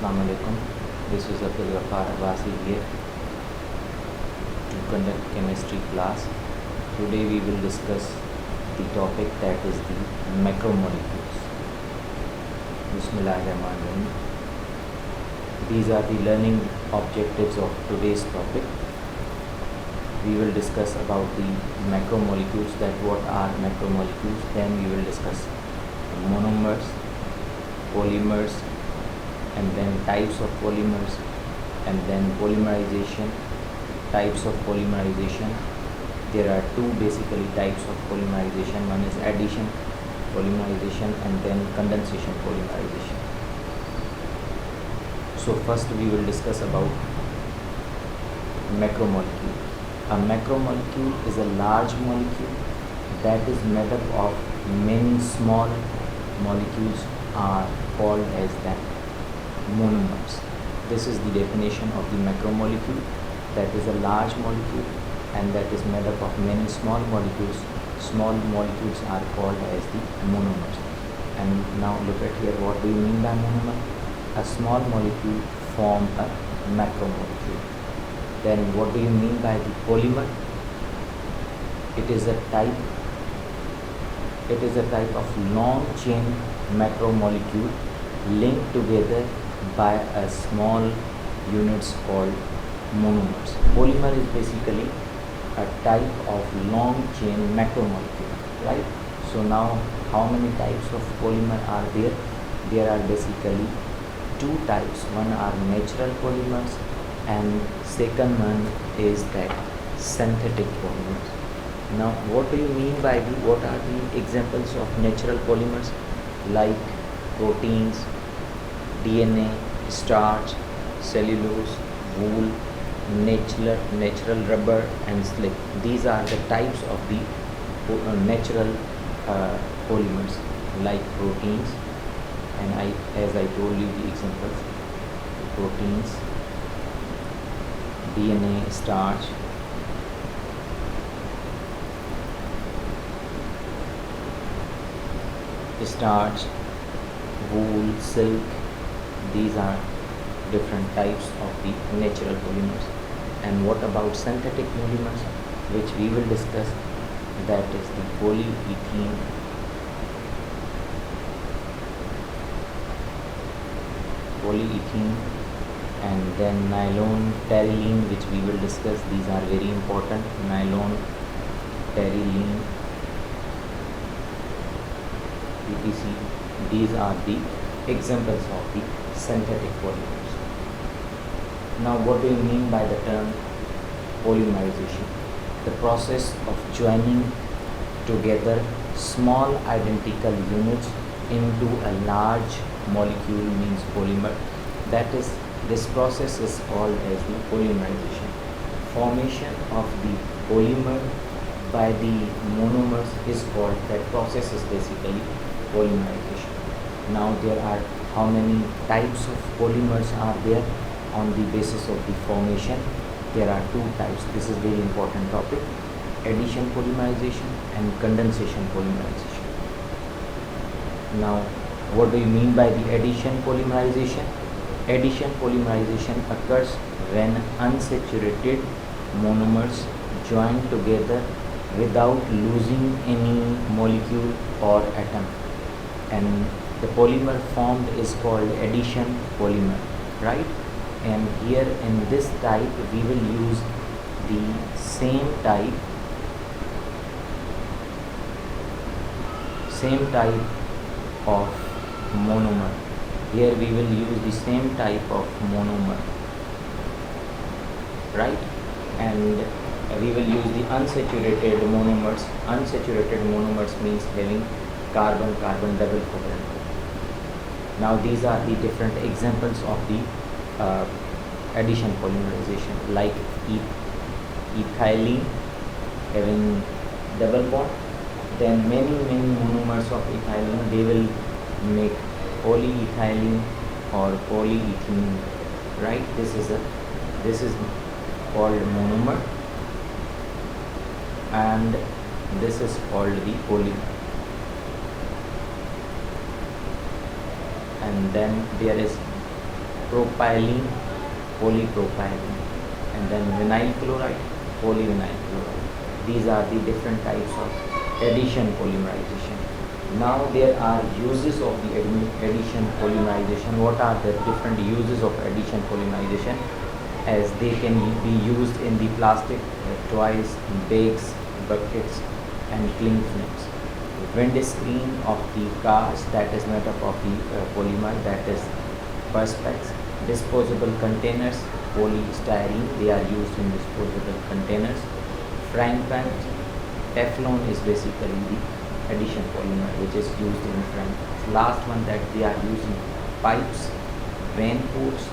Assalamu alaikum. This is Abdul Ghaffar Abbasi here to conduct chemistry class. Today we will discuss the topic that is the macromolecules. Bismillahirrahmanirrahim. These are the learning objectives of today's topic. We will discuss about the macromolecules, that what are macromolecules. Then we will discuss monomers, polymers, and then types of polymers, and then polymerization, types of polymerization. There are two basically types of polymerization. One is addition polymerization and then condensation polymerization. So first we will discuss about macromolecule. A macromolecule is a large molecule that is made up of many small molecules are called as the monomers. This is the definition of the macromolecule, that is a large molecule and that is made up of many small molecules. Small molecules are called as the monomers. And now look at here, what do you mean by monomer? A small molecule form a macromolecule. Then what do you mean by the polymer? It is a type of long chain macromolecule linked together by a small units called monomers. Polymer is basically a type of long chain macromolecule, right? So now how many types of polymer are there? There are basically two types. One are natural polymers and second one is that synthetic polymers. Now what do you mean by what are the examples of natural polymers? Like proteins, DNA, starch, cellulose, wool, natural rubber and slip. These are the types of the natural polymers, like proteins, and as I told you the examples: proteins, DNA, starch, wool, silk. These are different types of the natural polymers. And what about synthetic polymers, which we will discuss? That is the polyethylene, and then nylon, terylene, which we will discuss. These are very important: nylon, terylene, etc. These are the examples of the synthetic polymers. Now what do you mean by the term polymerization? The process of joining together small identical units into a large molecule means polymer. That is, this process is called as the polymerization. Formation of the polymer by the monomers is called, that process is basically polymerization. Now there are how many types of polymers are there on the basis of the formation? There are two types. This is very important topic: addition polymerization and condensation polymerization. Now what do you mean by the addition polymerization? Addition polymerization occurs when unsaturated monomers join together without losing any molecule or atom, and the polymer formed is called addition polymer, right? And here in this type we will use the same type of monomer. Here we will use the same type of monomer, right? And we will use the unsaturated monomers. Unsaturated monomers means having carbon-carbon double covalent. Now these are the different examples of the addition polymerization, like ethylene having double bond. Then many monomers of ethylene, they will make polyethylene or polyethylene, right? This is called monomer, and this is called the polymer. And then there is propylene, polypropylene, and then vinyl chloride, polyvinyl chloride. These are the different types of addition polymerization. Now there are uses of the addition polymerization. What are the different uses of addition polymerization? As they can be used in the plastic toys, bags, buckets, and cling films. Windscreen of the cars, that is made up of the polymer, that is perspex. Disposable containers, polystyrene, they are used in disposable containers. Frying pan, Teflon is basically the addition polymer which is used in frying pans. Last one that they are using pipes, raincoats,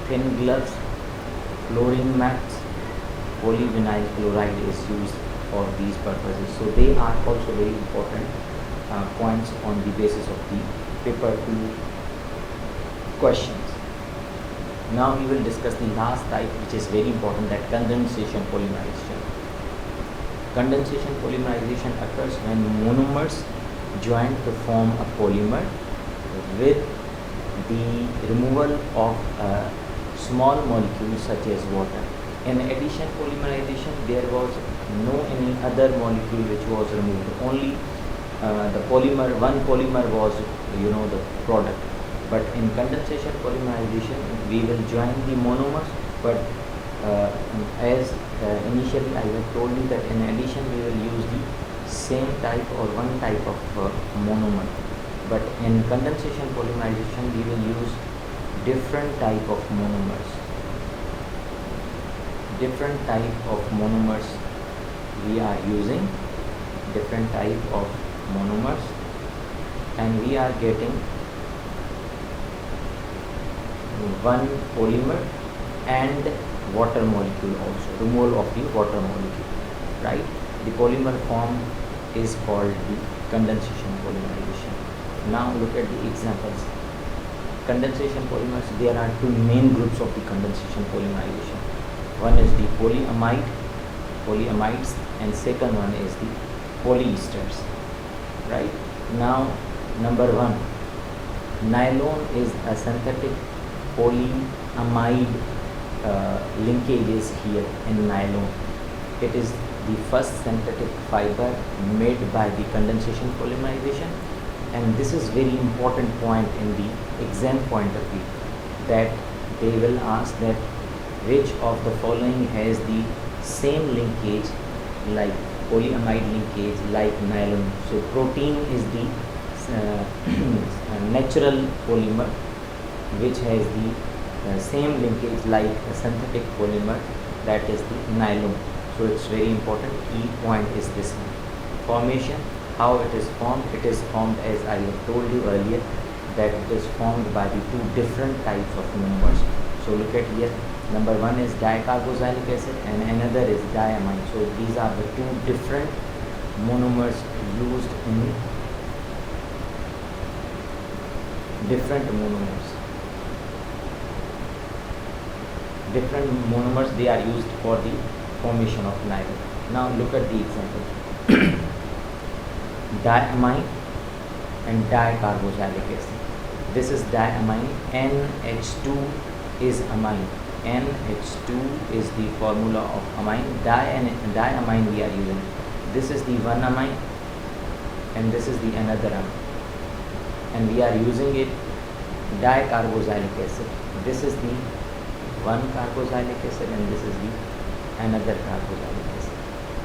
thin gloves, flooring mats, polyvinyl chloride is used for these purposes. So they are also very important points on the basis of the paper 2 questions. Now we will discuss the last type, which is very important, that condensation polymerization. Condensation polymerization occurs when monomers join to form a polymer with the removal of small molecules such as water. In addition polymerization, there was no any other molecule which was removed. Only the polymer, one polymer was, the product. But in condensation polymerization, we will join the monomers. But as initially I have told you that in addition we will use the same type or one type of monomer. But in condensation polymerization, we will use different type of monomers. Different type of monomers we are using, different type of monomers, and we are getting one polymer and water molecule also, removal of the water molecule, right? The polymer form is called the condensation polymerization. Now look at the examples. Condensation polymers, there are two main groups of the condensation polymerization. One is the polyamides, and second one is the polyesters, right? Now number one, nylon is a synthetic polyamide linkages here in nylon. It is the first synthetic fiber made by the condensation polymerization, and this is very important point in the exam point of view, that they will ask that which of the following has the same linkage like polyamide linkage like nylon. So protein is the natural polymer which has the same linkage like a synthetic polymer, that is the nylon. So it's very important. Key point is this one. Formation, how it is formed? It is formed, as I have told you earlier, that it is formed by the two different types of monomers. So look at here, number one is dicarboxylic acid and another is diamine. So these are the two different monomers used in different monomers. Different monomers, they are used for the formation of nylon. Now look at the example. Diamine and dicarboxylic acid. This is diamine. NH2 is amine. NH2 is the formula of amine. Diamine we are using. This is the one amine and this is the another amine, and we are using it dicarboxylic acid. This is the one carboxylic acid and this is the another carboxylic acid,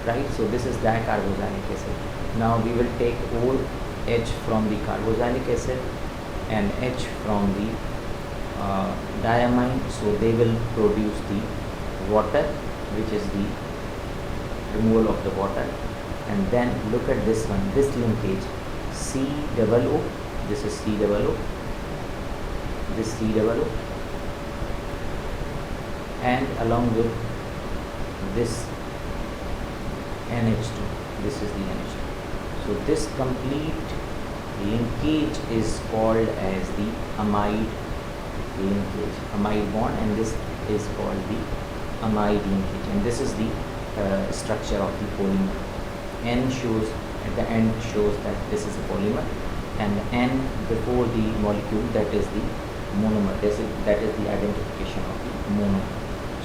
right? So this is dicarboxylic acid. Now we will take OH from the carboxylic acid and H from the diamine, so they will produce the water, which is the removal of the water. And then look at this one, this linkage COO, this is COO, this COO, and along with this NH2, this is the NH2. So this complete linkage is called as the amide linkage, amide bond, and this is called the amide linkage, and this is the structure of the polymer. N shows at the end shows that this is a polymer, and N before the molecule, that is the monomer. That is the identification of the monomer.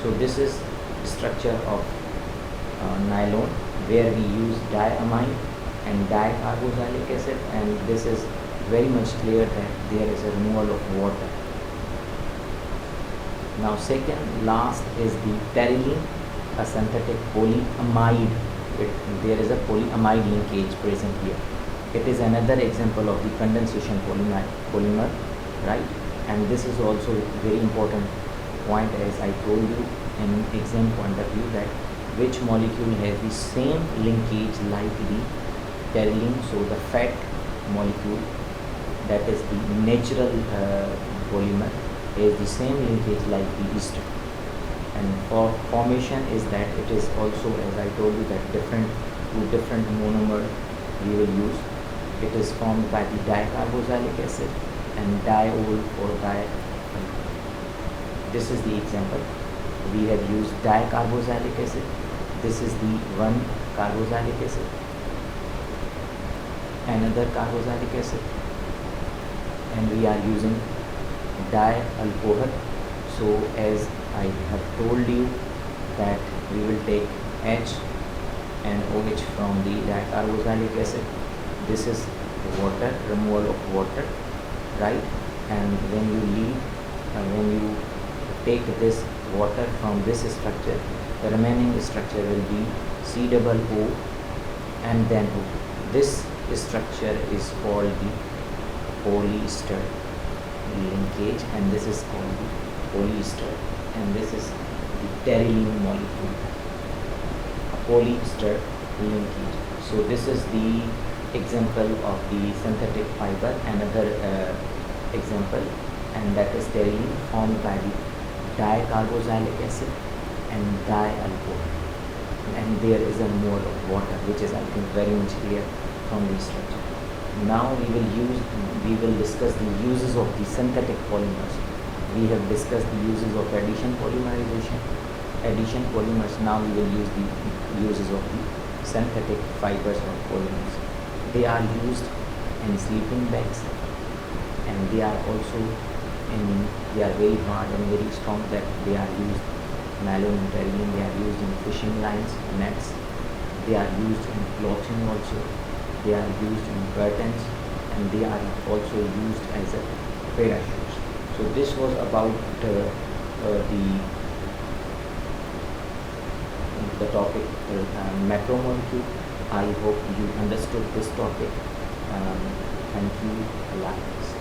So this is structure of nylon, where we use diamine and dicarboxylic acid, and this is very much clear that there is a removal of water. Now second last is the terylene, a synthetic polyamide. There is a polyamide linkage present here. It is another example of the condensation polymer, right? And this is also very important point, as I told you in exam point of view, that which molecule has the same linkage like the terylene. So the fat molecule, that is the natural polymer, has the same linkage like the ester. And for formation is that it is also, as I told you, that two different monomer we will use. It is formed by the dicarboxylic acid and diol or di. This is the example. We have used dicarboxylic acid. This is the one carboxylic acid, another carboxylic acid, and we are using dialcohol. So as I have told you that we will take H and OH from the dicarboxylic acid. This is water, removal of water, right? And when you take this water from this structure, the remaining structure will be COO and then O. This structure is called the polyester linkage, and this is called the polyester, and this is the terylene molecule, polyester linkage. So this is the example of the synthetic fiber. Another example, and that is terylene, formed by the dicarboxylic acid and dialcohol, and there is a mole of water, which is, I think, very much clear from the structure. Now we will discuss the uses of the synthetic polymers. We have discussed the uses of addition polymers. Now we will use the uses of the synthetic fibers or polymers. They are used in sleeping bags, and they are very hard and very strong, that they are used nylon and terylene. They are used in fishing lines, nets. They are used in clothing also. They are used in curtains, and they are also used as a parachutes. So this was about the topic macromolecule. I hope you understood this topic. Thank you. Allah Hafiz.